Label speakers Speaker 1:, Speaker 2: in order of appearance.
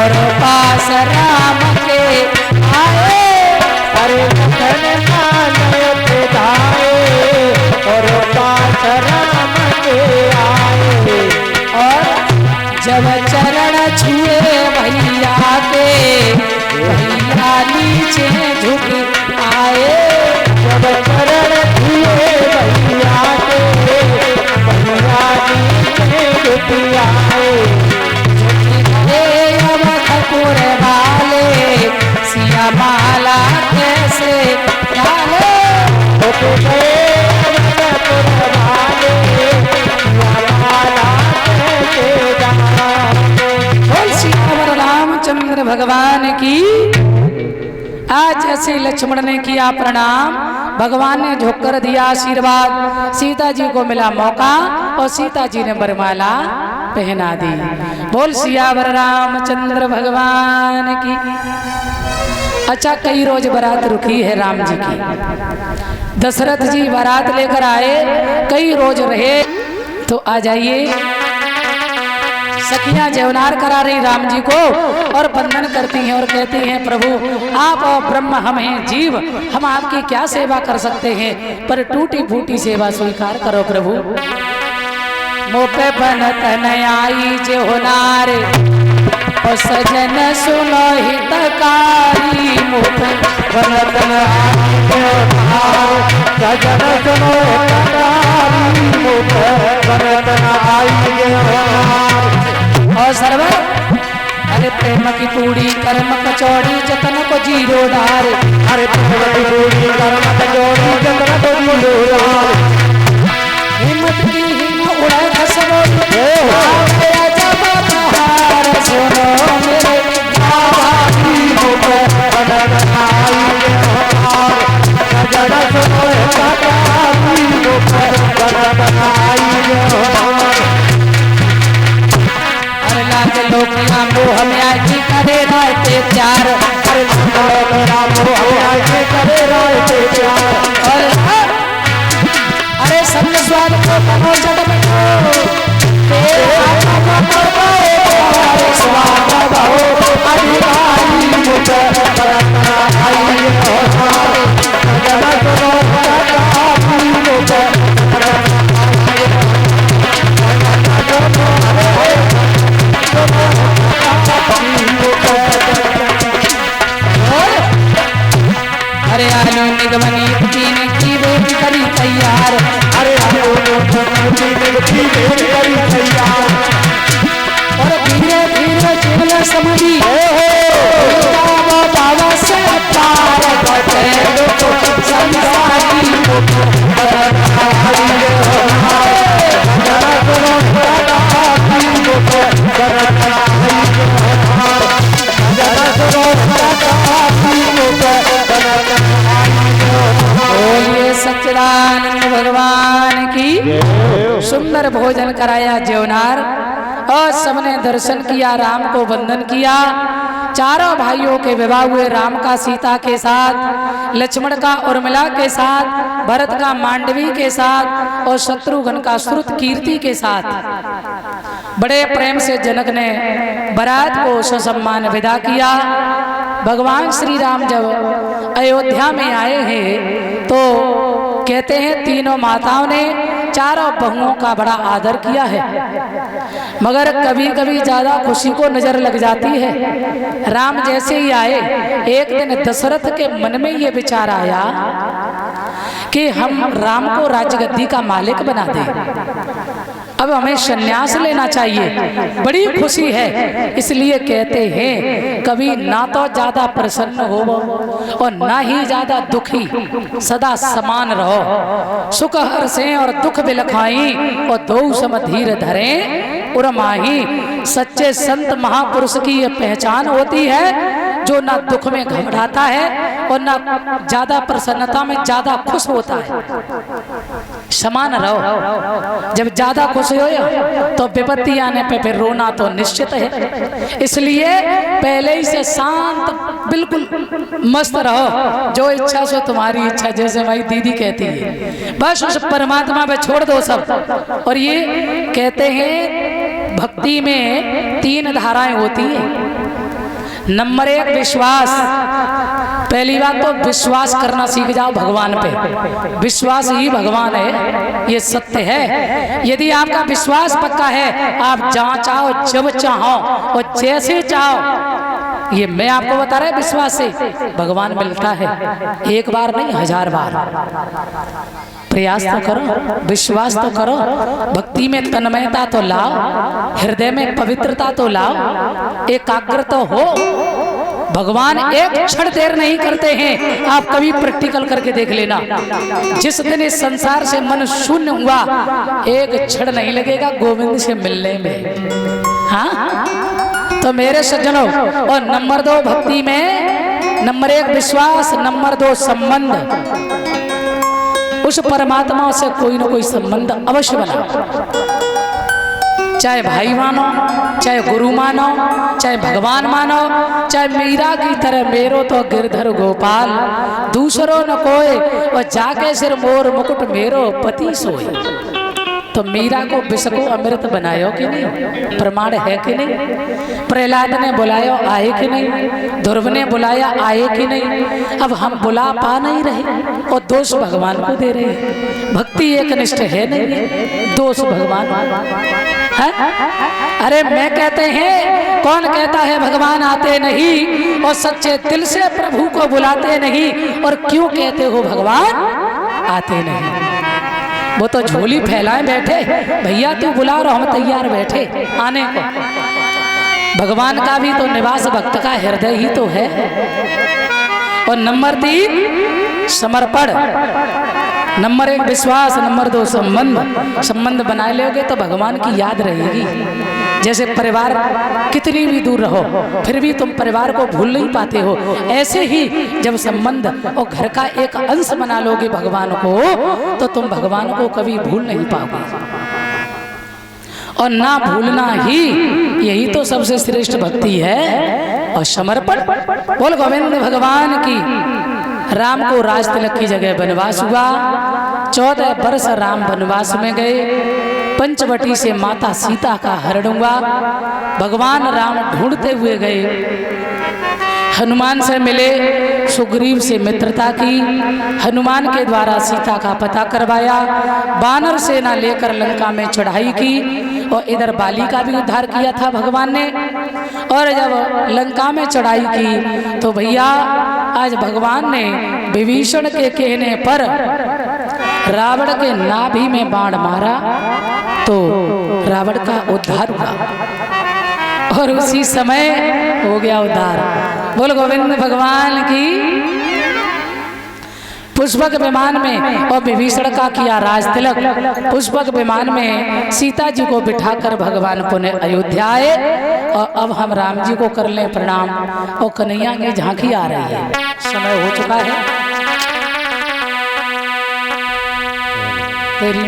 Speaker 1: और पास राम के आए,
Speaker 2: अरे लखन मानव के धाए और पास राम के आए।
Speaker 1: और जब चरण छुए भैया के, भैया नीचे झुक आए।
Speaker 2: जब चरण छुए भैया के, भैया नीचे झुक आए।
Speaker 1: ठकुर वाले सिया माला कैसे डाले, बोल सियावर रामचंद्र भगवान की। आज ऐसे लक्ष्मण ने किया प्रणाम, भगवान ने झोंकर दिया आशीर्वाद, सीता जी को मिला मौका और सीता जी ने वरमाला पहना दी। बोल सियावर रामचंद्र भगवान की। अच्छा, कई रोज बारात रुकी है राम जी की। दशरथ जी बारात लेकर आए, कई रोज रहे। तो आ जाइए, सखियां जयवनार करा रही राम जी को और बंधन करती हैं और कहती हैं प्रभु आप ब्रह्म, हम हैं जीव, हम आपकी क्या सेवा कर सकते हैं, पर टूटी फूटी सेवा स्वीकार करो प्रभु। मोपे बनत नयाई जे होनार और सजन सुनो हितकारी। मोपे
Speaker 2: बनत नयाई जे होनार, सजन सुनो हितकारी। मोपे बनत नयाई जे होनार।
Speaker 1: और सर्वर अरे प्रेम की पूरी कर्म कचौड़ी जतन को जीरो डारे।
Speaker 2: अरे प्रेम की पूरी कर्म कचौड़ी जतन को जीरो डारे।
Speaker 1: हिम्मत की हिम उड़े खसरो जब बहार सुनो मेरे
Speaker 2: आवाज़ी मोपे बनत नयाई जे होनार, सजन सुनो हितकारी। मोपे बनत नयाई जे होनार।
Speaker 1: लोकिया मोह में आज करे रहते प्यार,
Speaker 2: अरे मेरा मोह में आज करे रहते प्यार।
Speaker 1: और अरे संग स्वाद को कहो जग में
Speaker 2: स्वाद बहो अधिकारी। मुझे बनत नयाई जे होनार, सजन सुनो हितकारी। मुझे बनत नयाई जे
Speaker 1: अरे आलू निगमनी पीने की बेटी करी तैयार।
Speaker 2: अरे आलू निगमनी करी तैयार।
Speaker 1: और धीरे धीरे चिमले समझी बाबा से पार बटे संसारी। बोलिए सच्चिदानंद भगवान की। सुंदर भोजन कराया जयवनार और सबने दर्शन किया, राम को वंदन किया। चारों भाइयों के विवाह हुए, राम का सीता के साथ, लक्ष्मण का उर्मिला के साथ, भरत का मांडवी के साथ और शत्रुघ्न का श्रुत कीर्ति के साथ। बड़े प्रेम से जनक ने बारात को ससम्मान विदा किया। भगवान श्री राम जब अयोध्या में आए हैं तो कहते हैं तीनों माताओं ने चारों बहुओं का बड़ा आदर किया है, मगर कभी कभी ज्यादा खुशी को नजर लग जाती है। राम जैसे ही आए, एक दिन दशरथ के मन में ये विचार आया कि हम राम को राजगद्दी का मालिक बना दें, अब हमें संन्यास लेना चाहिए। बड़ी खुशी है, इसलिए कहते हैं कभी ना तो ज्यादा प्रसन्न हो और ना ही ज्यादा दुखी, सदा समान रहो। सुख हर्षें और दुख बिलखाई और दो सम धीर धरें उर्माही। सच्चे संत महापुरुष की यह पहचान होती है जो ना दुख में घबराता है और ना ज्यादा प्रसन्नता में ज्यादा खुश होता है। समान रहो। जब ज्यादा खुश हो तो विपत्ति आने पे फिर रोना तो निश्चित है। इसलिए पहले ही से शांत बिल्कुल मस्त रहो। जो इच्छा सो तुम्हारी इच्छा, जैसे भाई दीदी कहती है, बस उस परमात्मा पे छोड़ दो सब। और ये कहते हैं भक्ति में तीन धाराएं होती हैं। नंबर 1 विश्वास। पहली बात तो विश्वास करना सीख जाओ भगवान पे। विश्वास ही भगवान है, ये सत्य है। यदि आपका विश्वास पक्का है, आप जहां चाहो जब चाहो और जैसे चाहो, ये मैं आपको बता रहा, विश्वास से भगवान मिलता है। एक बार नहीं, 1000 बार। प्रयास तो करो, विश्वास तो करो, भक्ति में तन्मयता तो लाओ, हृदय में पवित्रता तो लाओ, एकाग्र तो हो। भगवान एक क्षण देर नहीं करते हैं। आप कभी प्रैक्टिकल करके देख लेना, जिस दिन इस संसार से मन शून्य हुआ, एक क्षण नहीं लगेगा गोविंद से मिलने में। हाँ, तो मेरे सज्जनों, और नंबर 2 भक्ति में, नंबर 1 विश्वास, नंबर 2 संबंध। उस परमात्मा से कोई ना कोई संबंध अवश्य बना, चाहे भाई मानो, चाहे गुरु मानो, चाहे भगवान मानो, चाहे मीरा की तरह मेरो तो गिरधर गोपाल, दूसरों न कोई, और जाके सिर मोर मुकुट मेरो पति सोए। तो मीरा को विष को अमृत बनायो कि नहीं? प्रमाण है कि नहीं? प्रहलाद ने बुलाया, आए कि नहीं? ध्रुव ने बुलाया, आए कि नहीं? अब हम बुला पा नहीं रहे और दोष भगवान को दे रहे। भक्ति एक निष्ठ है नहीं, दोष भगवान है? अरे मैं कहते हैं, कौन कहता है भगवान आते नहीं, और सच्चे दिल से प्रभु को बुलाते नहीं? और क्यों कहते हो भगवान आते नहीं? वो तो झोली फैलाए बैठे, भैया तू बुला रहा, हम तैयार बैठे आने को। भगवान का भी तो निवास भक्त का हृदय ही तो है। और नंबर 3 समर्पण, नंबर 1 विश्वास, नंबर 2 संबंध। संबंध बनाए लोगे तो भगवान की याद रहेगी। जैसे परिवार कितनी भी दूर रहो, फिर भी तुम परिवार को भूल नहीं पाते हो, ऐसे ही जब संबंध और घर का एक अंश बना लोगे भगवान को, तो तुम भगवान को कभी भूल नहीं पाओगे। और ना भूलना ही, यही तो सबसे श्रेष्ठ भक्ति है। और समर्पण, बोल गोविंद भगवान की। राम को राज तिलक की जगह वनवास हुआ, 14 वर्ष राम वनवास में गए। पंचवटी से माता सीता का हरण हुआ। भगवान राम ढूंढते हुए गए, हनुमान से मिले, सुग्रीव से मित्रता की, हनुमान के द्वारा सीता का पता करवाया, वानर सेना लेकर लंका में चढ़ाई की, और इधर बाली का भी उद्धार किया था भगवान ने। और जब लंका में चढ़ाई की तो भैया आज भगवान ने विभीषण के कहने पर रावण के नाभि में बाण मारा, तो रावण का उद्धार हुआ और उसी समय हो गया उद्धार। बोल गोविंद भगवान की। पुष्पक विमान में और विभीषण का किया राज तिलक। पुष्पक विमान में सीता जी को बिठाकर भगवान पुनः अयोध्या आए। और अब हम राम जी को कर लें प्रणाम, और कन्हैया की झांकी आ रही है। समय हो चुका है। तेरी